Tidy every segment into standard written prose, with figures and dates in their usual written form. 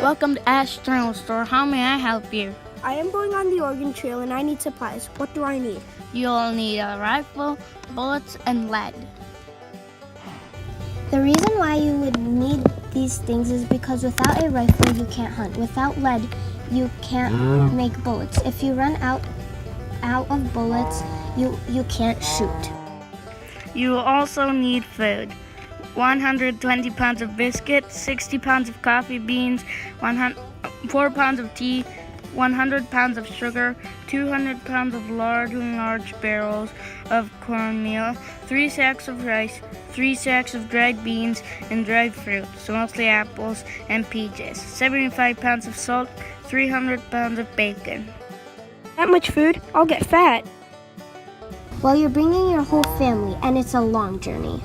Welcome to Ash Journal Store. How may I help you? I am going on the Oregon Trail and I need supplies. What do I need? You'll need a rifle, bullets, and lead. The reason why you would need these things is because without a rifle, you can't hunt. Without lead, you can't make bullets. If you run out of bullets, you can't shoot. You will also need food. 120 pounds of biscuits, 60 pounds of coffee beans, 4 pounds of tea, 100 pounds of sugar, 200 pounds of lard in large barrels of cornmeal, 3 sacks of rice, 3 sacks of dried beans and dried fruits, mostly apples and peaches, 75 pounds of salt, 300 pounds of bacon. That much food? I'll get fat. Well, you're bringing your whole family, and it's a long journey.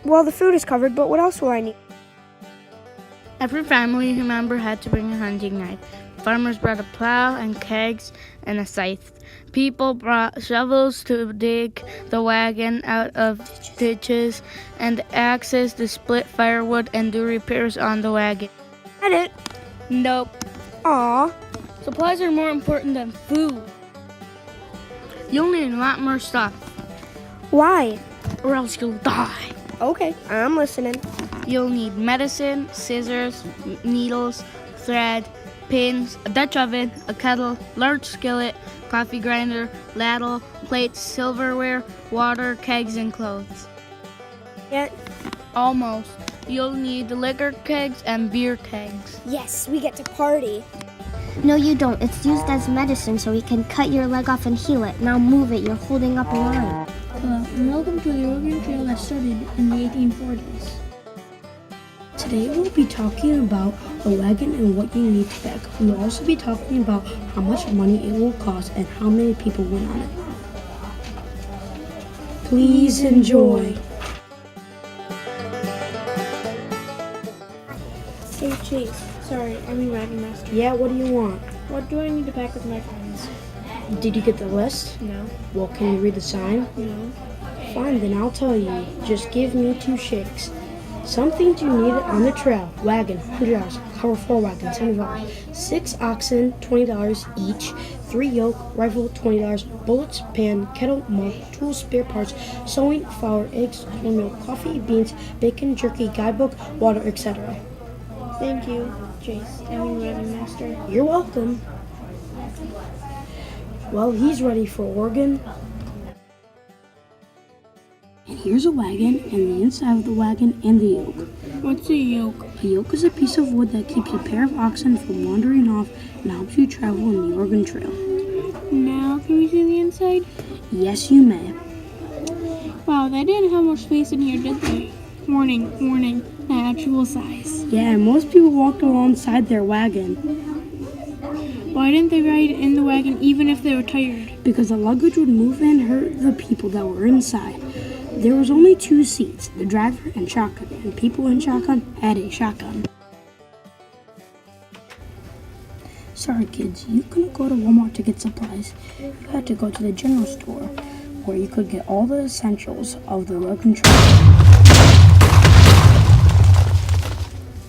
Well, the food is covered, but what else will I need? Every family member had to bring a hunting knife. Farmers brought a plow and kegs and a scythe. People brought shovels to dig the wagon out of ditches and axes to split firewood and do repairs on the wagon. That it? Nope. Aw. Supplies are more important than food. You'll need a lot more stuff, Why? or else you'll die. Okay, I'm listening. You'll need medicine, scissors, needles, thread, pins, a Dutch oven, a kettle, large skillet, coffee grinder, ladle, plates, silverware, water, kegs, and clothes. Yeah. Almost. You'll need liquor kegs and beer kegs. Yes, we get to party. No, you don't. It's used as medicine so we can cut your leg off and heal it. Now move it. You're holding up a line. Hello, and welcome to the Oregon Trail that started in the 1840s. Today we'll be talking about a wagon and what you need to pack. We'll also be talking about how much money it will cost and how many people went on it. Please enjoy. Hey Chase, sorry, I'm your wagon master. Yeah, what do you want? What do I need to pack with my friends? Did you get the list? No. Well, can you read the sign? No. Fine, then I'll tell you. Just give me 2 shakes. Some things you need on the trail. Wagon, $100. Cover 4 wagons, $70. 6 oxen, $20 each. 3 yoke, rifle, $20. Bullets, pan, kettle, mug, tools, spare parts, sewing, flour, eggs, cornmeal, coffee, beans, bacon, jerky, guidebook, water, etc. Thank you, Chase. I'm your wagon master. You're welcome. Well, he's ready for Oregon. And here's a wagon, and the inside of the wagon, and the yoke. What's a yoke? A yoke is a piece of wood that keeps a pair of oxen from wandering off and helps you travel in the Oregon Trail. Now, can we see the inside? Yes, you may. Wow, they didn't have much space in here, did they? Warning, warning, actual size. Yeah, and most people walked alongside their wagon Why didn't they ride in the wagon even if they were tired? because the luggage would move and hurt the people that were inside. There was only 2 seats, the driver and shotgun, and people in shotgun had a shotgun. Sorry kids, you couldn't go to Walmart to get supplies. You had to go to the general store where you could get all the essentials of the Oregon Trail.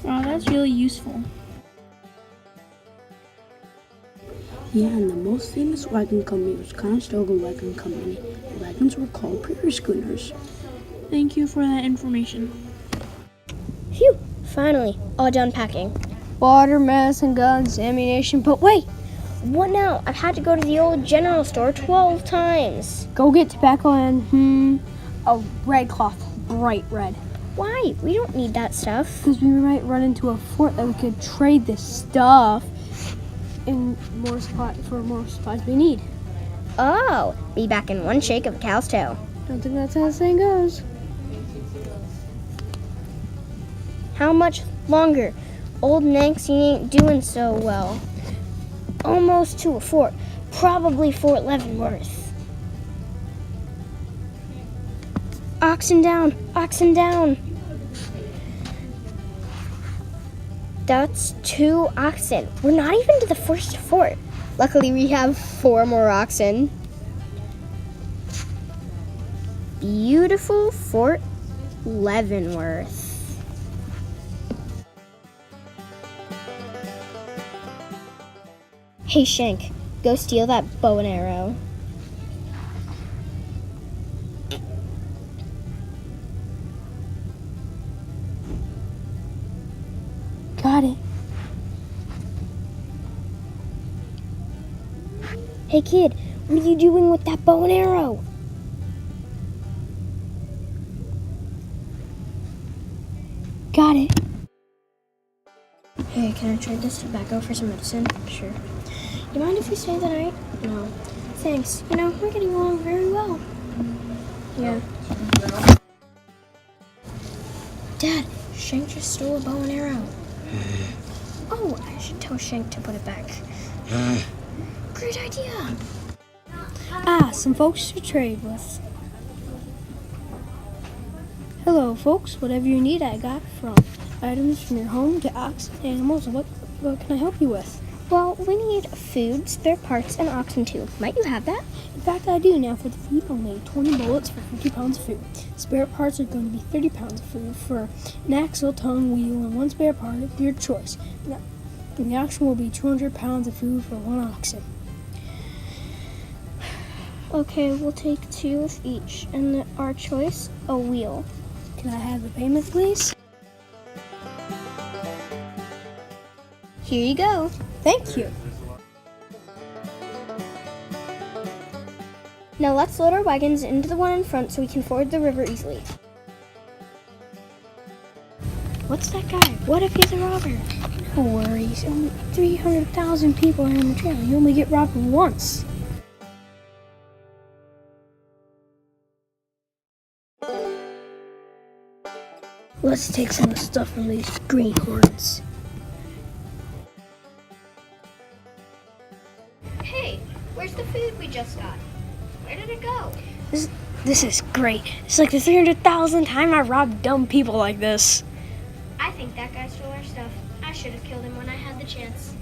Wow, that's really useful. Yeah, and the most famous wagon company was Conestoga Wagon Company. The wagons were called prairie schooners. Thank you for that information. Phew! Finally, all done packing. Water, medicine, guns, ammunition, but wait! What now? I've had to go to the old general store 12 times. Go get tobacco and, a red cloth, bright red. Why? We don't need that stuff. Because we might run into a fort that we could trade this stuff in more supplies we need. Oh, be back in one shake of a cow's tail. Don't think that's how the saying goes. How much longer? Old Nancy ain't doing so well. Almost to a fort. Probably Fort Leavenworth. Oxen down! Oxen down! That's 2 oxen. We're not even to the first fort. Luckily, we have 4 more oxen. Beautiful Fort Leavenworth. Hey, Shank, go steal that bow and arrow. Got it. Hey, kid, what are you doing with that bow and arrow? Got it. Hey, can I trade this tobacco for some medicine? Sure. You mind if we stay the night? No. Thanks. You know, we're getting along very well. Yeah. Dad, Shank just stole a bow and arrow. Oh, I should tell Shank to put it back. Great idea. Ah, some folks to trade with. Hello, folks. Whatever you need, I got from items from your home to ox and animals. What can I help you with? Well, we need food, spare parts, and oxen too. Might you have that? In fact, I do. Now for the food, I'll need 20 bullets for 50 pounds of food. Spare parts are going to be 30 pounds of food for an axle, tongue, wheel, and one spare part of your choice. Now, and the auction will be 200 pounds of food for one oxen. Okay, we'll take 2 of each, and our choice, a wheel. Can I have the payment, please? Here you go. Thank you. Now let's load our wagons into the one in front so we can ford the river easily. What's that guy? What if he's a robber? No worries. Only 300,000 people are on the trail. You only get robbed once. Let's take some of the stuff from these greenhorns. Hey, where's the food we just got? Where did it go? This is great. It's like the 300,000th time I robbed dumb people like this. I think that guy stole our stuff. I should have killed him when I had the chance.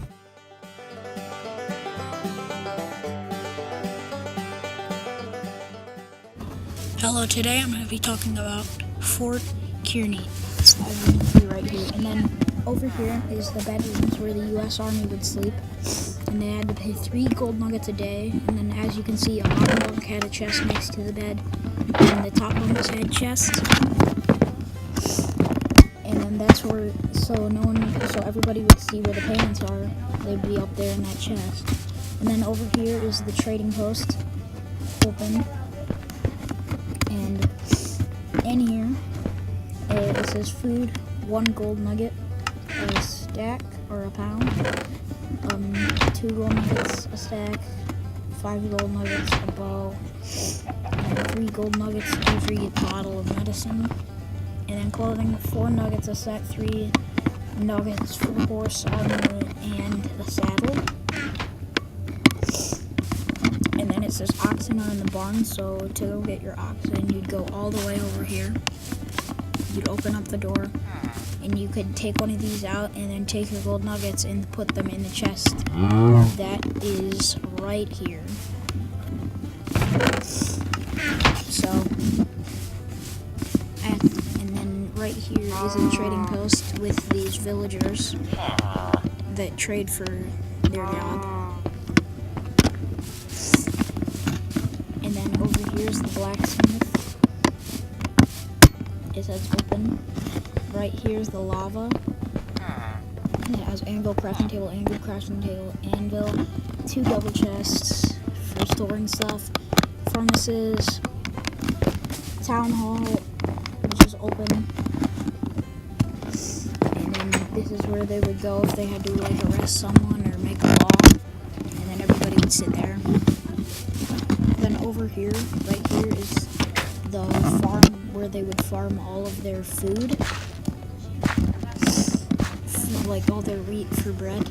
Hello, today I'm going to be talking about Fort Kearney, as you can see right here. And then over here is the bedrooms where the U.S. Army would sleep. And they had to pay 3 gold nuggets a day. And then as you can see, a bottom bunk had a chest next to the bed. And the top bunks had chests. And then that's where, so everybody would see where the payments are. They'd be up there in that chest. And then over here is the trading post, open. And in here, it says food, 1 gold nugget, a stack or a pound, 2 gold nuggets a stack, 5 gold nuggets a bow, and 3 gold nuggets every bottle of medicine, and then clothing, 4 nuggets a set, 3 nuggets for horse armor and the saddle. And then it says oxen are in the barn, so to go get your oxen, you'd go all the way over here. You'd open up the door, and you could take one of these out and then take your gold nuggets and put them in the chest. That is right here. So, and then right here is a trading post with these villagers that trade for their job. And then over here is the blacksmith. It says open. Right here's the lava. And it has anvil, crafting table, anvil, 2 double chests for storing stuff, furnaces, town hall, which is open. And then this is where they would go if they had to like arrest someone or make a law. And then everybody would sit there. Then over here, right here is the farm where they would farm all of their food, like all their wheat for bread.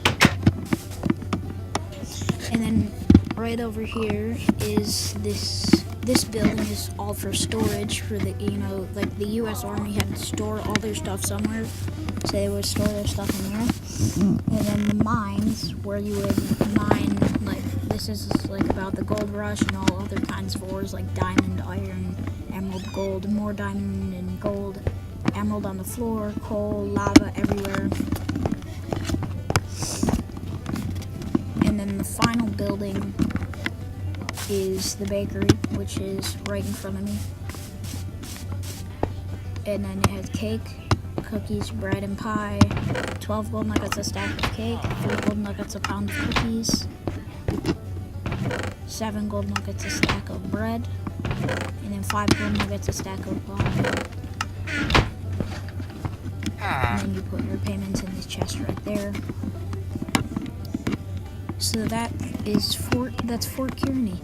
And then right over here is this building is all for storage for the, like the U.S. Army had to store all their stuff somewhere, so they would store their stuff in here. And then the mines where you would mine, like this is like about the gold rush and all other kinds of ores like diamond, iron, emerald, gold, more diamond and gold, emerald on the floor, coal, lava everywhere. And And then the final building is the bakery, which is right in front of me. And then it has cake, cookies, bread, and pie. 12 gold nuggets a stack of cake, 3 gold nuggets a pound of cookies, 7 gold nuggets a stack of bread, and then 5 gold nuggets a stack of pie. And then you put your payments in this chest right there. So that's Fort Kearney.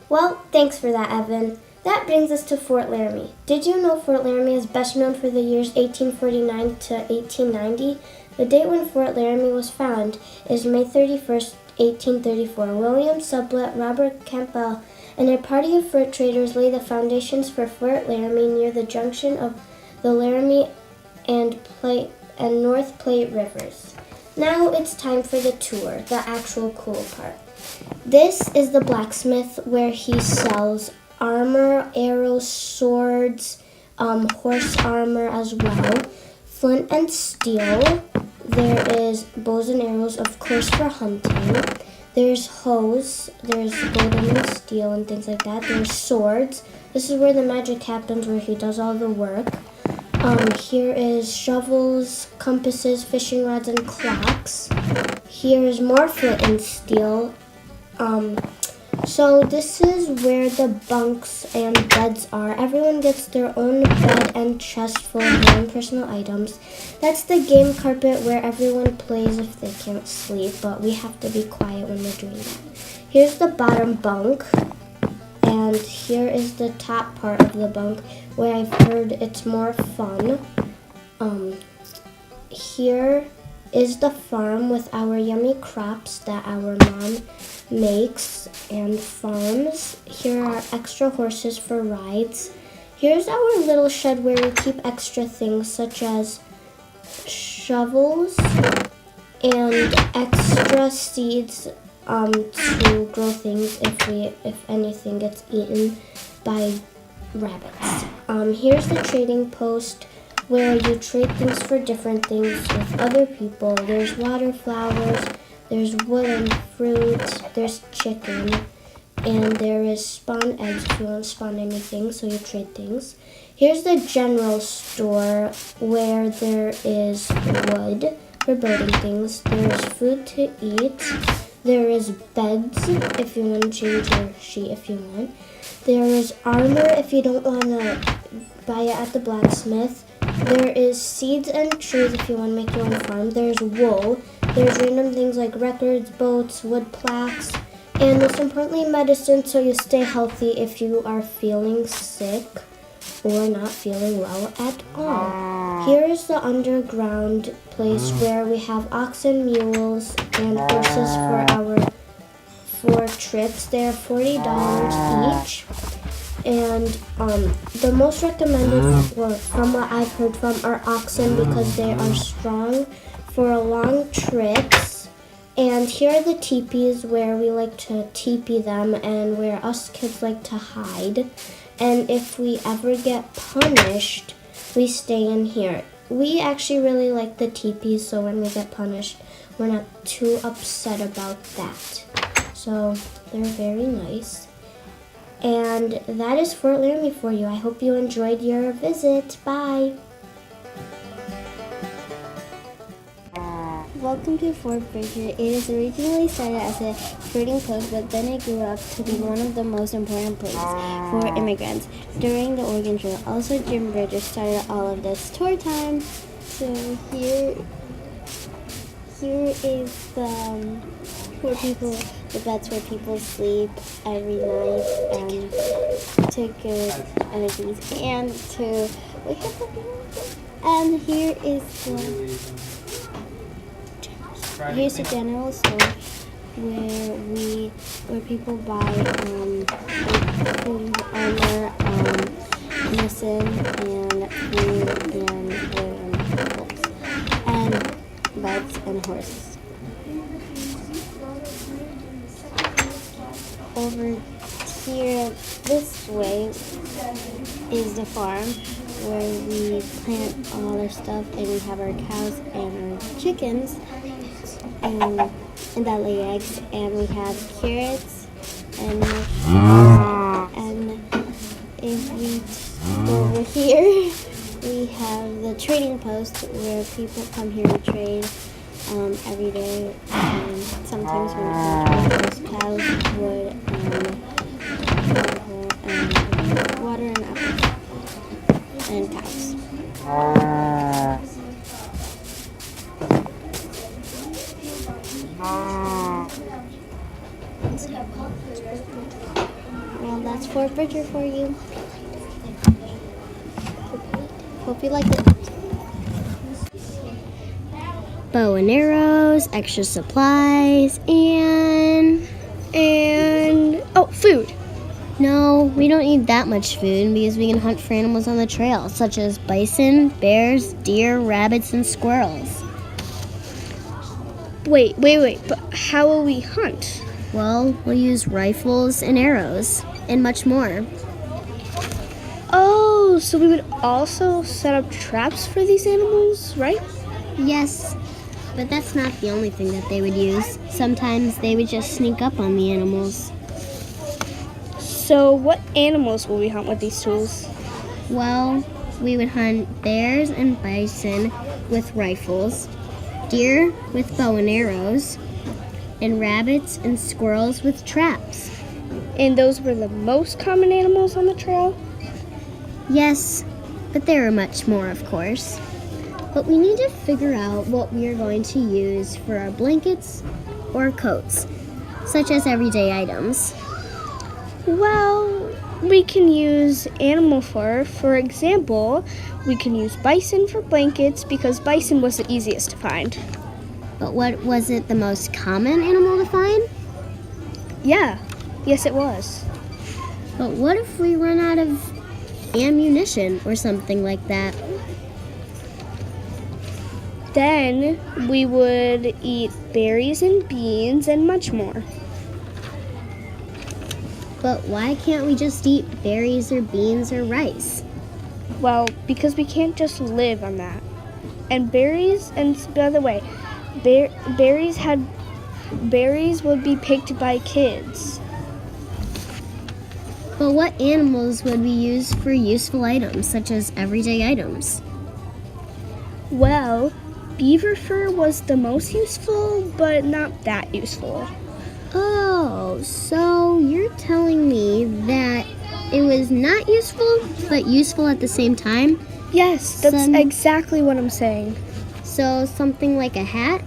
Well, thanks for that, Evan. That brings us to Fort Laramie. Did you know Fort Laramie is best known for the years 1849 to 1890? The date when Fort Laramie was found is May 31st, 1834. William Sublett, Robert Campbell, and a party of fur traders laid the foundations for Fort Laramie near the junction of the Laramie and North Platte rivers. Now it's time for the tour, the actual cool part. This is the blacksmith where he sells armor, arrows, swords, horse armor as well, flint and steel. There is bows and arrows, of course, for hunting. There's hoes, there's golden and steel and things like that. There's swords. This is where the magic happens, where he does all the work. Here is shovels, compasses, fishing rods, and clocks. Here is more flint and steel. So this is where the bunks and beds are. Everyone gets their own bed and chest full of their own personal items. That's the game carpet where everyone plays if they can't sleep, but we have to be quiet when we're doing that. Here's the bottom bunk, and here is the top part of the bunk where I've heard it's more fun. Here is the farm with our yummy crops that our mom makes and farms. Here are extra horses for rides. Here's our little shed where we keep extra things such as shovels and extra seeds to grow things if anything gets eaten by rabbits. Here's the trading post where you trade things for different things with other people. There's water flowers, there's wood and fruit, there's chicken, and there is spawn eggs if you want to spawn anything, so you trade things. Here's the general store where there is wood for building things. There is food to eat. There is beds if you want to change your sheet if you want. There is armor if you don't want to buy it at the blacksmith. There is seeds and trees if you want to make your own farm. There's wool. There's random things like records, boats, wood plaques, and most importantly, medicine so you stay healthy if you are feeling sick or not feeling well at all. Here is the underground place where we have oxen, mules, and horses for our 4 trips. They're $40 each. And the most recommended, from what I've heard from, are oxen because they are strong for long trips. And here are the teepees where we like to teepee them and where us kids like to hide. And if we ever get punished, we stay in here. We actually really like the teepees, so when we get punished, we're not too upset about that. So they're very nice. And that is Fort Laramie for you. I hope you enjoyed your visit. Bye. Welcome to Fort Bridger. It is originally started as a trading post, but then it grew up to be one of the most important places for immigrants during the Oregon Trail. Also, Jim Bridger started all of this. Tour time. So here is the beds where people sleep every night to good energies and to wake up. And here's the general store where people buy food, armor, medicine, and food, and books, and beds and horses. Over here, this way, is the farm where we plant all our stuff and we have our cows and our chickens. and that lay eggs, and we have carrots and mushrooms. And if we go over here, we have the trading post where people come here to trade every day. And sometimes when it comes cows, wood, and water and apples, and cows. Well, that's Fort Bridger for you. Hope you liked it. Bow and arrows, extra supplies, and oh, food. No, we don't need that much food because we can hunt for animals on the trail, such as bison, bears, deer, rabbits, and squirrels. Wait, but how will we hunt? Well, we'll use rifles and arrows, and much more. Oh, so we would also set up traps for these animals, right? Yes, but that's not the only thing that they would use. Sometimes they would just sneak up on the animals. So what animals will we hunt with these tools? Well, we would hunt bears and bison with rifles, deer with bow and arrows, and rabbits and squirrels with traps. And those were the most common animals on the trail? Yes, but there are much more, of course. But we need to figure out what we are going to use for our blankets or coats, such as everyday items. Well, we can use animal fur. For example, we can use bison for blankets because bison was the easiest to find. But what was it the most common animal to find? Yes it was. But what if we run out of ammunition or something like that? Then we would eat berries and beans and much more. But why can't we just eat berries or beans or rice? Well, because we can't just live on that. And berries, and by the way, berries would be picked by kids. But what animals would we use for useful items, such as everyday items? Well, beaver fur was the most useful, but not that useful. Oh, so you're telling me that it was not useful, but useful at the same time? Yes, that's exactly what I'm saying. So something like a hat?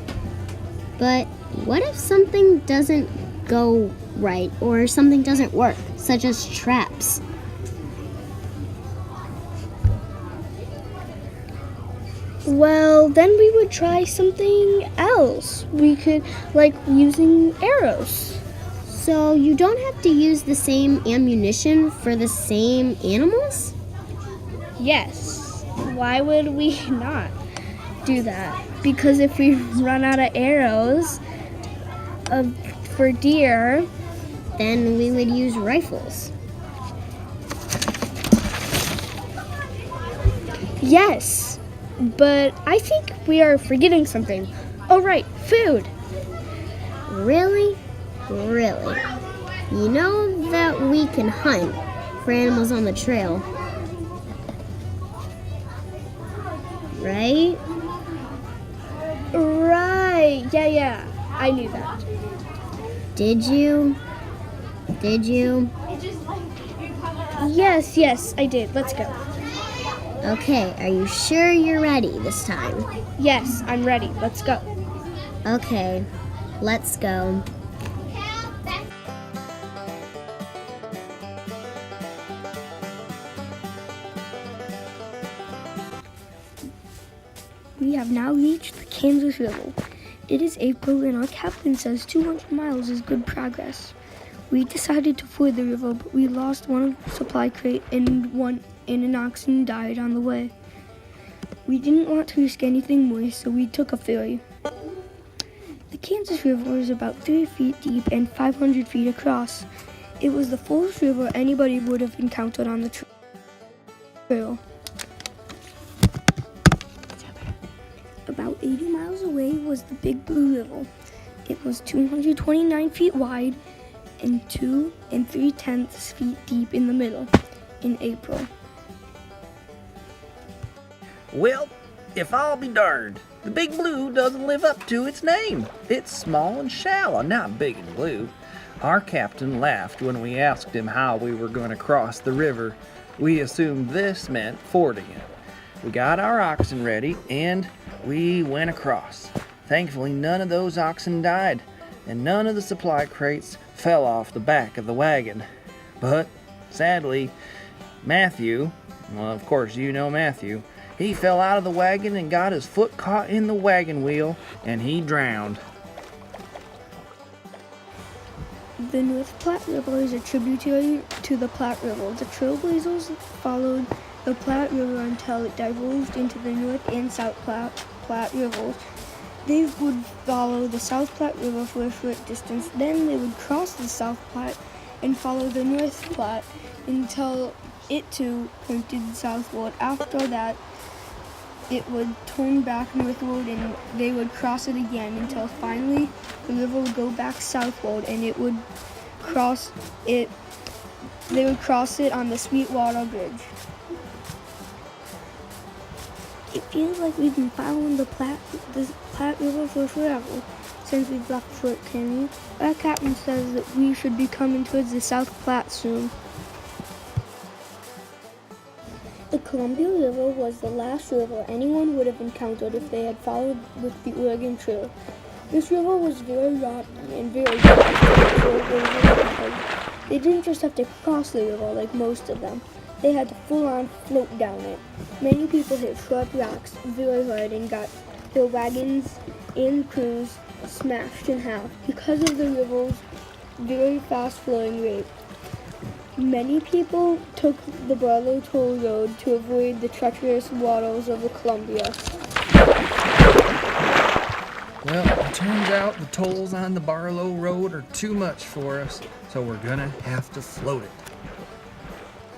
But what if something doesn't go right, or something doesn't work, such as traps? Well, then we would try something else. We could, like, using arrows. So you don't have to use the same ammunition for the same animals? Yes. Why would we not do that? Because if we run out of arrows for deer, then we would use rifles. Yes, but I think we are forgetting something. Oh, right, food. Really? Really? You know that we can hunt for animals on the trail, right? Right, yeah, I knew that. Did you? Yes, I did. Let's go. Okay, are you sure you're ready this time? Yes, I'm ready. Let's go. Okay, let's go. We have now reached the Kansas River. It is April and our captain says 200 miles is good progress. We decided to ford the river, but we lost one supply crate and an oxen died on the way. We didn't want to risk anything more, so we took a ferry. The Kansas River is about 3 feet deep and 500 feet across. It was the fullest river anybody would have encountered on the trail. About 80 miles away was the Big Blue River. It was 229 feet wide and 2 3/10 feet deep in the middle in April. Well, if I'll be darned, the Big Blue doesn't live up to its name. It's small and shallow, not big and blue. Our captain laughed when we asked him how we were going to cross the river. We assumed this meant fording it. We got our oxen ready, and we went across. Thankfully, none of those oxen died, and none of the supply crates fell off the back of the wagon. But, sadly, Matthew, well, of course you know Matthew, he fell out of the wagon and got his foot caught in the wagon wheel, and he drowned. The North Platte River is a tributary to the Platte River. The Trailblazers followed the Platte River until it diverged into the North and South Platte Rivers. They would follow the South Platte River for a short distance, then they would cross the South Platte and follow the North Platte until it too pointed southward. After that, it would turn back northward and they would cross it again until finally the river would go back southward and it would cross it. They would cross it on the Sweetwater Bridge. It feels like we've been following the Platte River for forever since we've left Fort Kenny. Our captain says that we should be coming towards the South Platte soon. The Columbia River was the last river anyone would have encountered if they had followed with the Oregon Trail. This river was very rocky and very because they didn't just have to cross the river like most of them. They had to full-on float down it. Many people hit sharp rocks very hard and got their wagons and crews smashed in half because of the river's very fast-flowing rate. Many people took the Barlow Toll Road to avoid the treacherous waters of the Columbia. Well, it turns out the tolls on the Barlow Road are too much for us, so we're gonna have to float it.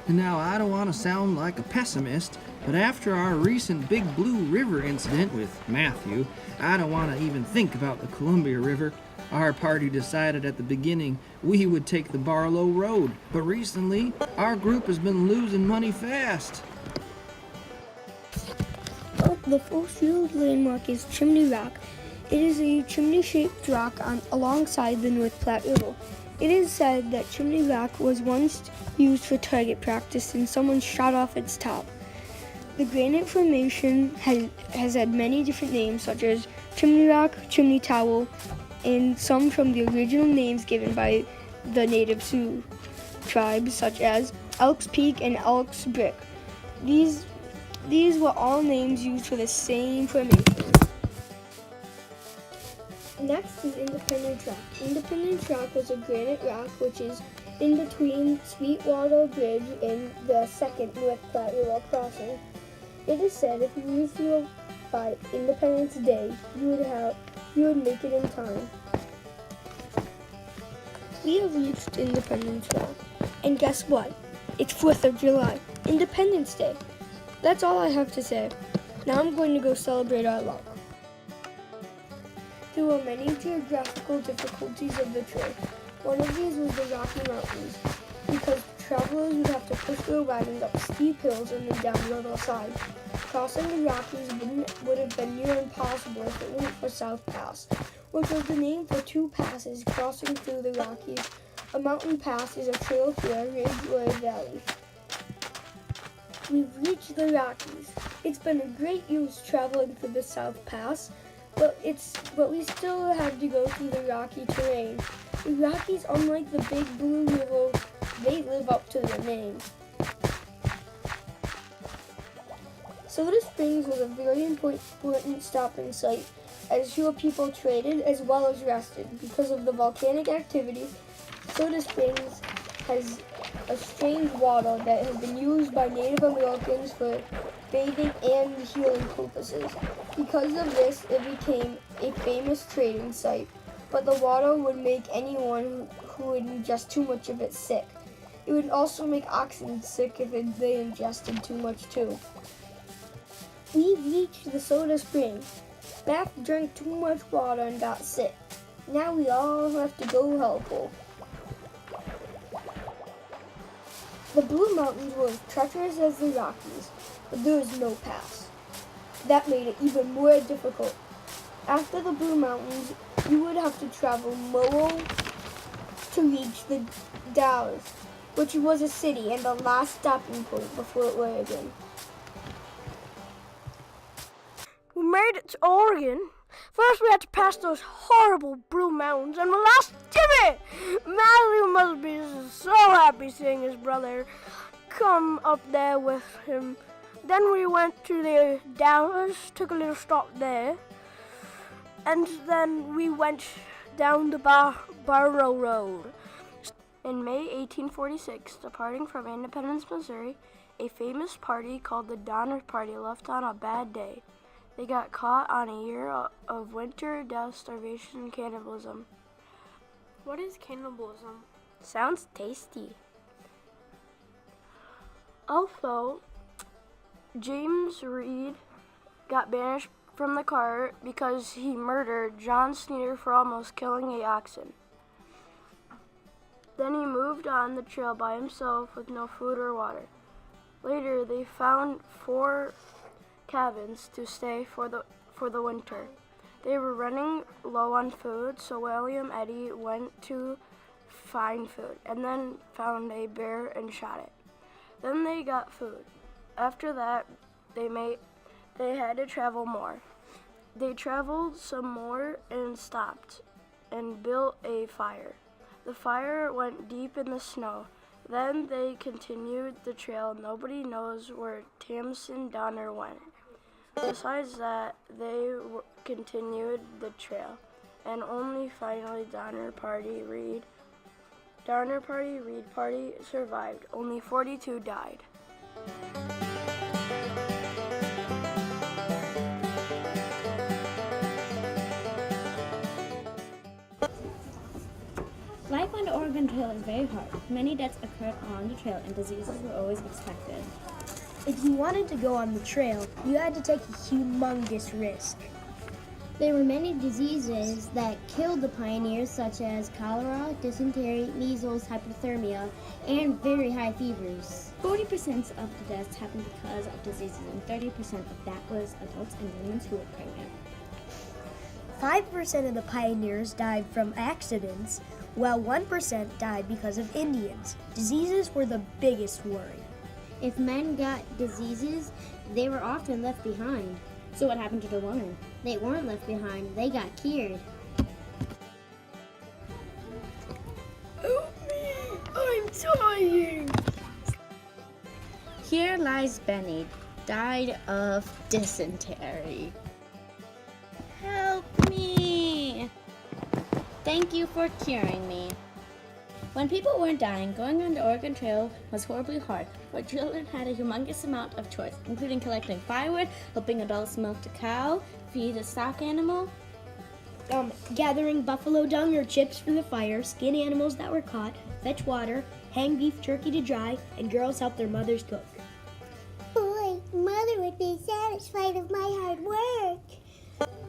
And now, I don't want to sound like a pessimist, but after our recent Big Blue River incident with Matthew, I don't want to even think about the Columbia River. Our party decided at the beginning we would take the Barlow Road, but recently our group has been losing money fast. Well, the first field landmark is Chimney Rock. It is a chimney-shaped rock alongside the North Platte River. It is said that Chimney Rock was once used for target practice and someone shot off its top. The granite formation has had many different names such as Chimney Rock, Chimney Tower, and some from the original names given by the native Sioux tribes such as Elks Peak and Elks Brick. These were all names used for the same formation. Next is Independence Rock. Independence Rock was a granite rock which is in between Sweetwater Bridge and the second North Platte River crossing. It is said if you reached here by Independence Day, you would make it in time. We have reached Independence Rock, and guess what? It's 4th of July, Independence Day. That's all I have to say. Now I'm going to go celebrate our luck. There were many geographical difficulties of the trip. One of these was the Rocky Mountains, because travelers would have to push their wagons up steep hills and then down the other side. Crossing the Rockies would have been near impossible if it weren't for South Pass, which was the name for two passes crossing through the Rockies. A mountain pass is a trail through a ridge or a valley. We've reached the Rockies. It's been a great use traveling through the South Pass, but we still have to go through the rocky terrain. The Rockies, unlike the Big Blue River, they live up to their name. Soda Springs was a very important stopping site, as here people traded as well as rested. Because of the volcanic activity, Soda Springs has a strange water that has been used by Native Americans for bathing and healing purposes. Because of this, it became a famous trading site, but the water would make anyone who would ingest too much of it sick. It would also make oxen sick if they ingested too much too. We've reached the Soda Springs. Mac drank too much water and got sick. Now we all have to go help her. The Blue Mountains were as treacherous as the Rockies, but there was no pass. That made it even more difficult. After the Blue Mountains, you would have to travel Lowell to reach the Dalles, which was a city and the last stopping point before Oregon. We made it to Oregon. First, we had to pass those horrible Blue Mountains, and we lost Timmy! Matthew must be so happy seeing his brother come up there with him. Then we went to the Dalles, took a little stop there, and then we went down the Barrow Road. In May 1846, departing from Independence, Missouri, a famous party called the Donner Party left on a bad day. They got caught on a year of winter, death, starvation, and cannibalism. What is cannibalism? Sounds tasty. Also, James Reed got banished from the cart because he murdered John Sneeder for almost killing a oxen. Then he moved on the trail by himself with no food or water. Later, they found 4 cabins to stay for the winter. They were running low on food, so William Eddy went to find food and then found a bear and shot it. Then they got food. After that, they had to travel more. They traveled some more and stopped and built a fire. The fire went deep in the snow. Then they continued the trail. Nobody knows where Tamsin Donner went. Besides that, they continued the trail, and only finally Donner Party Reed Party survived. Only 42 died. Life on the Oregon Trail is very hard. Many deaths occurred on the trail and diseases were always expected. If you wanted to go on the trail, you had to take a humongous risk. There were many diseases that killed the pioneers, such as cholera, dysentery, measles, hypothermia, and very high fevers. 40% of the deaths happened because of diseases, and 30% of that was adults and women who were pregnant. 5% of the pioneers died from accidents, while 1% died because of Indians. Diseases were the biggest worry. If men got diseases, they were often left behind. So what happened to the women? They weren't left behind, they got cured. Help me! I'm dying! Here lies Benny, died of dysentery. Help me! Thank you for curing me. When people weren't dying, going on the Oregon Trail was horribly hard, but children had a humongous amount of choice, including collecting firewood, helping adults milk the cow, feed a stock animal, Gathering buffalo dung or chips for the fire, skin animals that were caught, fetch water, hang beef turkey to dry, and girls help their mothers cook. Boy, Mother would be satisfied of my hard work.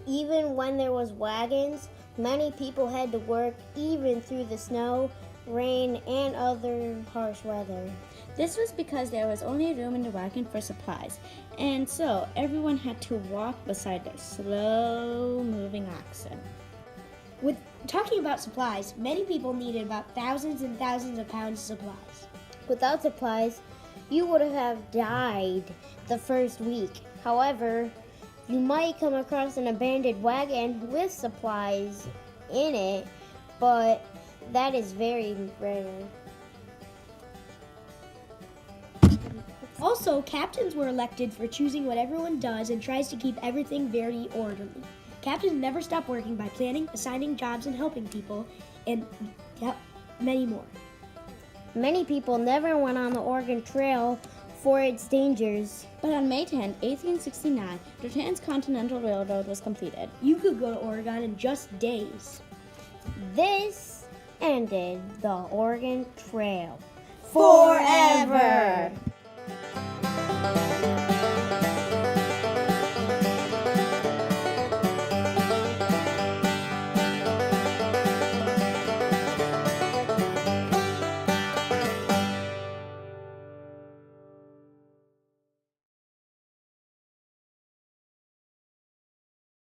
Even when there was wagons, many people had to work even through the snow, rain, and other harsh weather. This was because there was only room in the wagon for supplies, and so everyone had to walk beside their slow-moving oxen. With talking about supplies, many people needed about thousands and thousands of pounds of supplies. Without supplies, you would have died the first week. However, you might come across an abandoned wagon with supplies in it, but that is very rare. Also, captains were elected for choosing what everyone does and tries to keep everything very orderly. Captains never stop working by planning, assigning jobs, and helping people, and many more. Many people never went on the Oregon Trail for its dangers. But on May 10, 1869, the Transcontinental Railroad was completed. You could go to Oregon in just days. This ended the Oregon Trail Forever!